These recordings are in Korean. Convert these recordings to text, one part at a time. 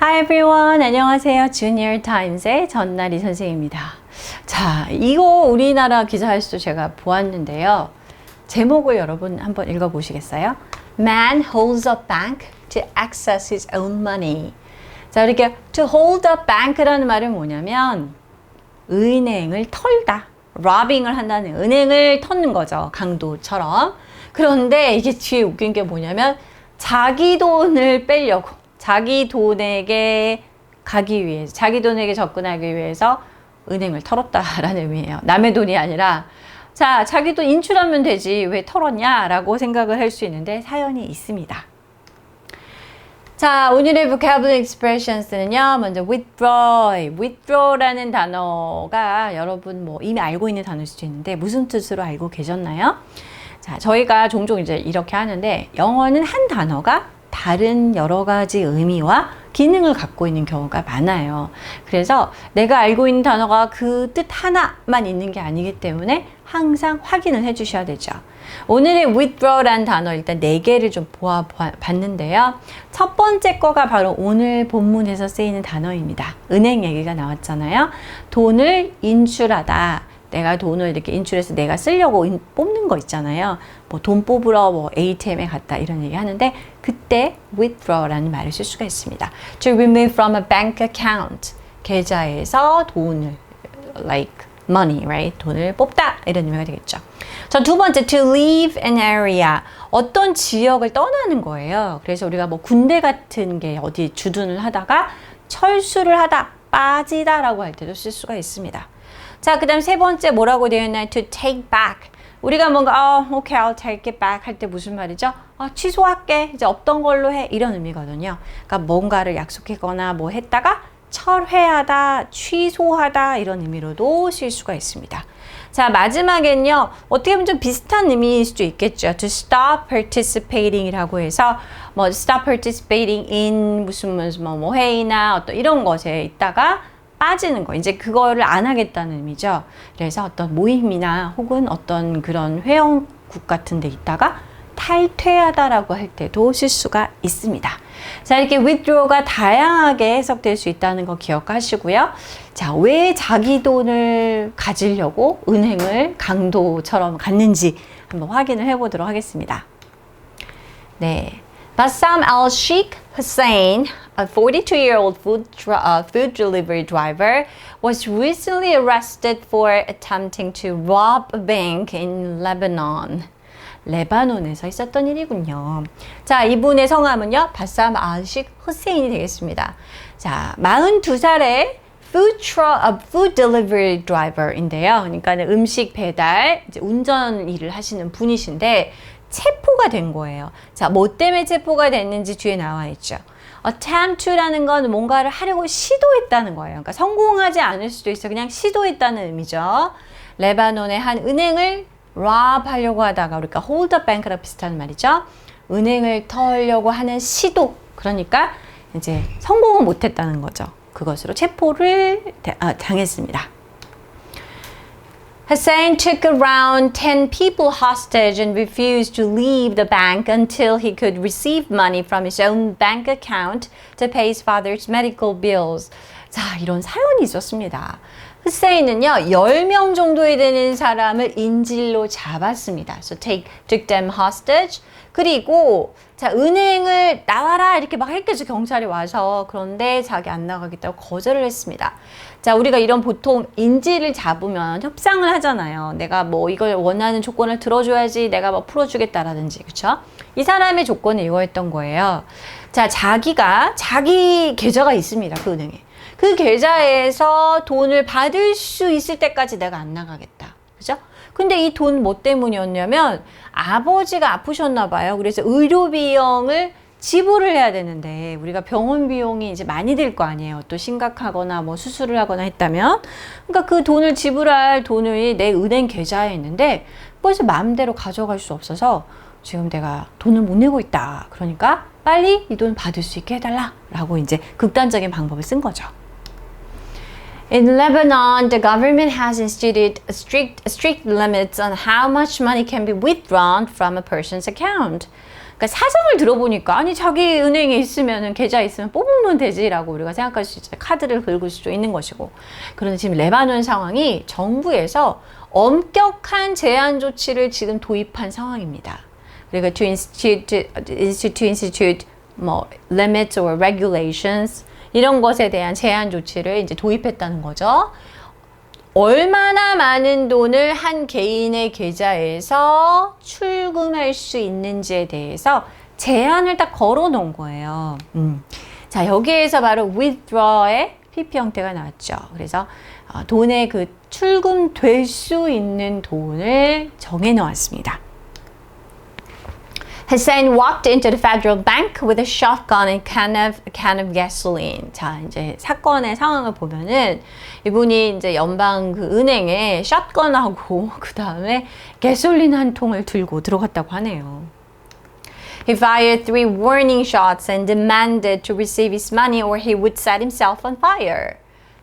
Hi everyone. 안녕하세요. 주니어 타임스의 전나리 선생님입니다. 자, 이거 우리나라 기사에서도 제가 보았는데요. 제목을 여러분 한번 읽어보시겠어요? Man holds a bank to access his own money. 자, 이렇게 to hold a bank라는 말은 뭐냐면 은행을 털다. robbing을 한다는 은행을 터는 거죠. 강도처럼. 그런데 이게 뒤에 웃긴 게 뭐냐면 자기 돈을 빼려고 자기 돈에게 가기 위해서 자기 돈에게 접근하기 위해서 은행을 털었다라는 의미예요. 남의 돈이 아니라 자, 자기 돈 인출하면 되지 왜 털었냐라고 생각을 할 수 있는데 사연이 있습니다. 자, 오늘의 vocabulary expressions는요. 먼저 withdraw라는 단어가 여러분 뭐 이미 알고 있는 단어일 수도 있는데 무슨 뜻으로 알고 계셨나요? 자, 저희가 종종 이제 이렇게 하는데 영어는 한 단어가 다른 여러 가지 의미와 기능을 갖고 있는 경우가 많아요. 그래서 내가 알고 있는 단어가 그 뜻 하나만 있는 게 아니기 때문에 항상 확인을 해 주셔야 되죠. 오늘의 withdraw라는 단어 일단 4개를 좀 봤는데요. 첫 번째 거가 바로 오늘 본문에서 쓰이는 단어입니다. 은행 얘기가 나왔잖아요. 돈을 인출하다. 내가 돈을 이렇게 인출해서 내가 쓰려고 뽑는 거 있잖아요. 뭐 돈 뽑으러 뭐 ATM에 갔다 이런 얘기 하는데 그때 withdraw라는 말을 쓸 수가 있습니다. To remove from a bank account. 계좌에서 돈을 like money, right? 돈을 뽑다 이런 의미가 되겠죠. 자, 두 번째 to leave an area. 어떤 지역을 떠나는 거예요. 그래서 우리가 뭐 군대 같은 게 어디 주둔을 하다가 철수를 하다, 빠지다라고 할 때도 쓸 수가 있습니다. 자, 그 다음 세 번째 뭐라고 되어 있나요? To take back. 우리가 뭔가 okay, I'll take it back 할 때 무슨 말이죠? 취소할게. 이제 없던 걸로 해. 이런 의미거든요. 그러니까 뭔가를 약속했거나 뭐 했다가 철회하다, 취소하다 이런 의미로도 쓸 수가 있습니다. 자, 마지막엔요. 어떻게 보면 좀 비슷한 의미일 수도 있겠죠. To stop participating 이라고 해서 뭐 stop participating in 무슨 뭐 회의나 어떤 이런 것에 있다가 빠지는 거. 이제 그거를 안 하겠다는 의미죠. 그래서 어떤 모임이나 혹은 어떤 그런 회원국 같은 데 있다가 탈퇴하다라고 할 때도 쓸 수가 있습니다. 자, 이렇게 withdraw가 다양하게 해석될 수 있다는 거 기억하시고요. 자, 왜 자기 돈을 가지려고 은행을 강도처럼 갔는지 한번 확인을 해보도록 하겠습니다. 네. Bassam al-Sheikh Hussain, a 42-year-old food delivery driver, was recently arrested for attempting to rob a bank in Lebanon. 레바논에서 있었던 일이군요. 자, 이분의 성함은요, 바삼 알식 후세인이 되겠습니다. 자, 42살의 food delivery driver인데요. 그러니까 음식 배달, 이제 운전 일을 하시는 분이신데, 체포가 된 거예요. 자, 뭐 때문에 체포가 됐는지 뒤에 나와 있죠. attempt to라는 건 뭔가를 하려고 시도했다는 거예요. 그러니까 성공하지 않을 수도 있어요. 그냥 시도했다는 의미죠. 레바논의 한 은행을 rob 하려고 하다가 우리가 hold a bank랑 비슷한 말이죠. 은행을 털려고 하는 시도. 그러니까 이제 성공은 못했다는 거죠. 그것으로 체포를 당했습니다. Hussain took around 10 people hostage and refused to leave the bank until he could receive money from his own bank account to pay his father's medical bills. 자, 이런 사연이 있었습니다. 후세인은요, 10명 정도에 되는 사람을 인질로 잡았습니다. So took them hostage. 그리고 자, 은행을 나와라 이렇게 막 했겠죠. 경찰이 와서. 그런데 자기 안 나가겠다고 거절을 했습니다. 자, 우리가 이런 보통 인질을 잡으면 협상을 하잖아요. 내가 뭐 이걸 원하는 조건을 들어줘야지 내가 뭐 풀어주겠다라든지. 그쵸? 이 사람의 조건은 이거였던 거예요. 자, 자기가 자기 계좌가 있습니다. 그 은행에. 그 계좌에서 돈을 받을 수 있을 때까지 내가 안 나가겠다. 그죠? 근데 이 돈 뭐 때문이었냐면 아버지가 아프셨나 봐요. 그래서 의료 비용을 지불을 해야 되는데 우리가 병원 비용이 이제 많이 들 거 아니에요. 또 심각하거나 뭐 수술을 하거나 했다면. 그러니까 그 돈을 지불할 돈이 내 은행 계좌에 있는데 그것을 마음대로 가져갈 수 없어서 지금 내가 돈을 못 내고 있다. 그러니까 빨리 이 돈 받을 수 있게 해달라. 라고 이제 극단적인 방법을 쓴 거죠. In Lebanon, the government has instituted strict limits on how much money can be withdrawn from a person's account. 그러니까 사정을 들어보니까 아니 자기 은행에 있으면은 계좌 있으면 뽑으면 되지라고 우리가 생각할 수 있죠. 카드를 긁을 수도 있는 것이고. 그런데 지금 레바논 상황이 정부에서 엄격한 제한 조치를 지금 도입한 상황입니다. 그러니까 to institute 뭐 limits or regulations 이런 것에 대한 제한 조치를 이제 도입했다는 거죠. 얼마나 많은 돈을 한 개인의 계좌에서 출금할 수 있는지에 대해서 제한을 딱 걸어 놓은 거예요. 자, 여기에서 바로 withdraw의 PP 형태가 나왔죠. 그래서 돈의 그 출금될 수 있는 돈을 정해 놓았습니다. Hussein walked into the Federal Bank with a shotgun and a can of gasoline. 자, 이제 사건의 상황을 보면은 이분이 이제 연방 그 은행에 샷건하고 그 다음에 가솔린 한 통을 들고 들어갔다고 하네요. He fired 3 warning shots and demanded to receive his money or he would set himself on fire.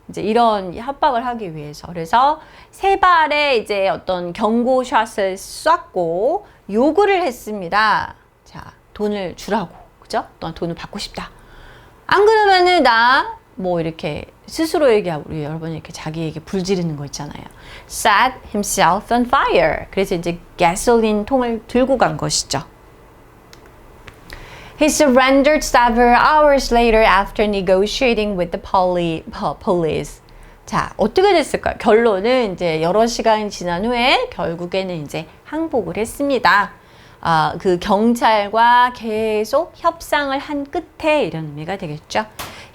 이제 이런 협박을 하기 위해서. 그래서 3발의 이제 어떤 경고 샷을 쐈고 요구를 했습니다. 자, 돈을 주라고. 그죠? 너 돈을 받고 싶다. 안 그러면은 나 뭐 이렇게 스스로에게 우리 여러분 이렇게 자기에게 불 지르는 거 있잖아요. Set himself on fire. 그래서 이제 가솔린 통을 들고 간 것이죠. He surrendered several hours later after negotiating with the police. 자, 어떻게 됐을까요? 결론은 이제 여러 시간이 지난 후에 결국에는 이제 항복을 했습니다. 그 경찰과 계속 협상을 한 끝에 이런 의미가 되겠죠.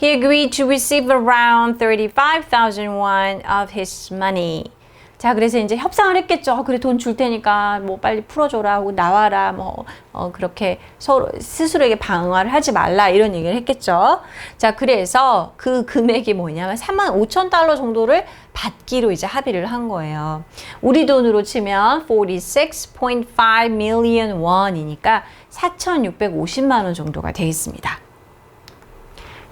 He agreed to receive around 35,000 won of his money. 자, 그래서 이제 협상을 했겠죠. 그래, 돈 줄 테니까 뭐 빨리 풀어줘라 하고 나와라 그렇게 서로 스스로에게 방어를 하지 말라 이런 얘기를 했겠죠. 자, 그래서 그 금액이 뭐냐면 35,000달러 정도를 받기로 이제 합의를 한 거예요. 우리 돈으로 치면 46.5 million won이니까 4,650만 원 정도가 되겠습니다.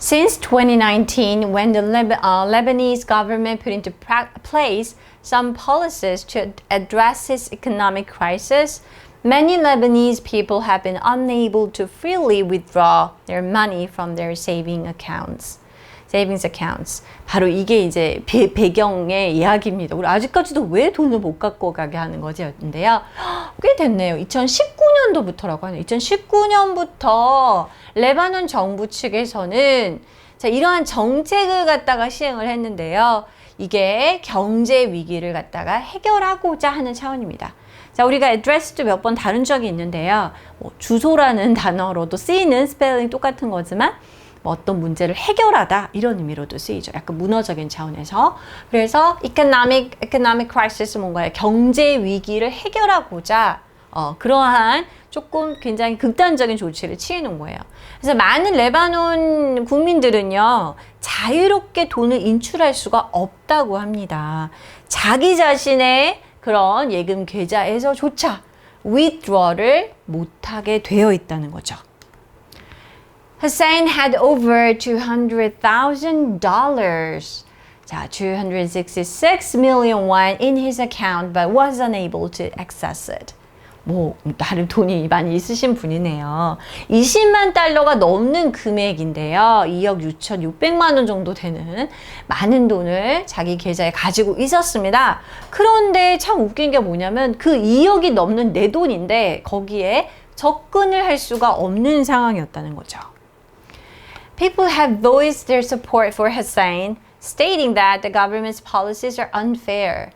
Since 2019, when the Lebanese government put into place some policies to address its economic crisis, many Lebanese people have been unable to freely withdraw their money from their savings accounts. 바로 이게 이제 배경의 이야기입니다. 우리 아직까지도 왜 돈을 못 갖고 가게 하는 거지였는데요. 꽤 됐네요. 2019년도부터라고 하네요. 2019년부터 레바논 정부 측에서는 자, 이러한 정책을 갖다가 시행을 했는데요. 이게 경제 위기를 갖다가 해결하고자 하는 차원입니다. 자, 우리가 address도 몇 번 다룬 적이 있는데요. 주소라는 단어로도 쓰이는 스펠링 똑같은 거지만 어떤 문제를 해결하다 이런 의미로도 쓰이죠. 약간 문어적인 차원에서. 그래서 economic crisis 뭔가요? 경제 위기를 해결하고자 그러한 조금 굉장히 극단적인 조치를 취해놓은 거예요. 그래서 많은 레바논 국민들은요, 자유롭게 돈을 인출할 수가 없다고 합니다. 자기 자신의 그런 예금 계좌에서조차 withdraw를 못하게 되어 있다는 거죠. Hussein had over $200,000. 자, 266 million won in his account, but was unable to access it. 나름 돈이 많이 있으신 분이네요. 20만 달러가 넘는 금액인데요. 2억 6,600만 원 정도 되는 많은 돈을 자기 계좌에 가지고 있었습니다. 그런데 참 웃긴 게 뭐냐면 그 2억이 넘는 내 돈인데 거기에 접근을 할 수가 없는 상황이었다는 거죠. People have voiced their support for Hussein, stating that the government's policies are unfair.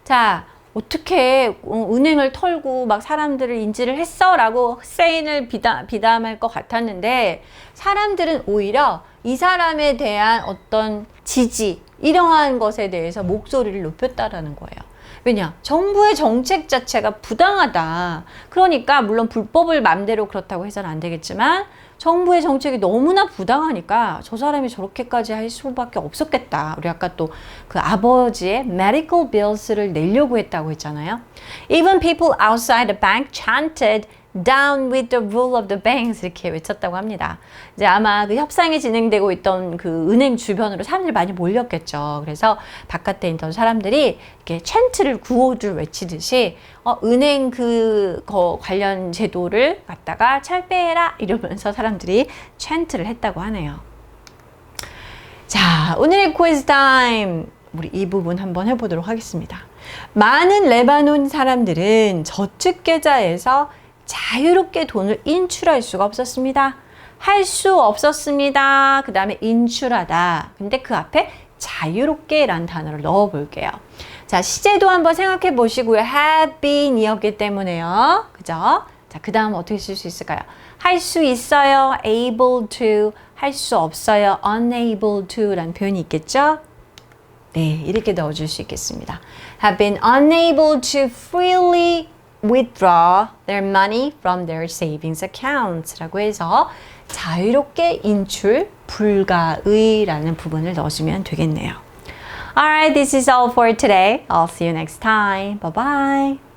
자, 어떻게 은행을 털고 막 사람들을 인지를 했어? 라고 후세인을 비담할 것 같았는데 사람들은 오히려 이 사람에 대한 어떤 지지, 이러한 것에 대해서 목소리를 높였다라는 거예요. 왜냐? 정부의 정책 자체가 부당하다. 그러니까 물론 불법을 맘대로 그렇다고 해서는 안 되겠지만 정부의 정책이 너무나 부당하니까 저 사람이 저렇게까지 할 수밖에 없었겠다. 우리 아까 또 그 아버지의 medical bills를 내려고 했다고 했잖아요. Even people outside the bank chanted down with the rule of the banks 이렇게 외쳤다고 합니다. 이제 아마 그 협상이 진행되고 있던 그 은행 주변으로 사람들이 많이 몰렸겠죠. 그래서 바깥에 있던 사람들이 이렇게 chan트를 구호를 외치듯이 은행 관련 제도를 갖다가 철폐해라 이러면서 사람들이 chan트를 했다고 하네요. 자, 오늘의 quiz 타임. 우리 이 부분 한번 해보도록 하겠습니다. 많은 레바논 사람들은 저축 계좌에서 자유롭게 돈을 인출할 수가 없었습니다. 할 수 없었습니다. 그 다음에 인출하다. 근데 그 앞에 자유롭게 라는 단어를 넣어 볼게요. 자, 시제도 한번 생각해 보시고요. have been 이었기 때문에요. 그죠? 자, 그 다음 어떻게 쓸 수 있을까요? 할 수 있어요. able to. 할 수 없어요. unable to 라는 표현이 있겠죠? 네, 이렇게 넣어줄 수 있겠습니다. have been unable to freely withdraw their money from their savings accounts 라고 해서 자유롭게 인출 불가의라는 부분을 넣어주면 되겠네요. Alright, this is all for today. I'll see you next time. Bye bye.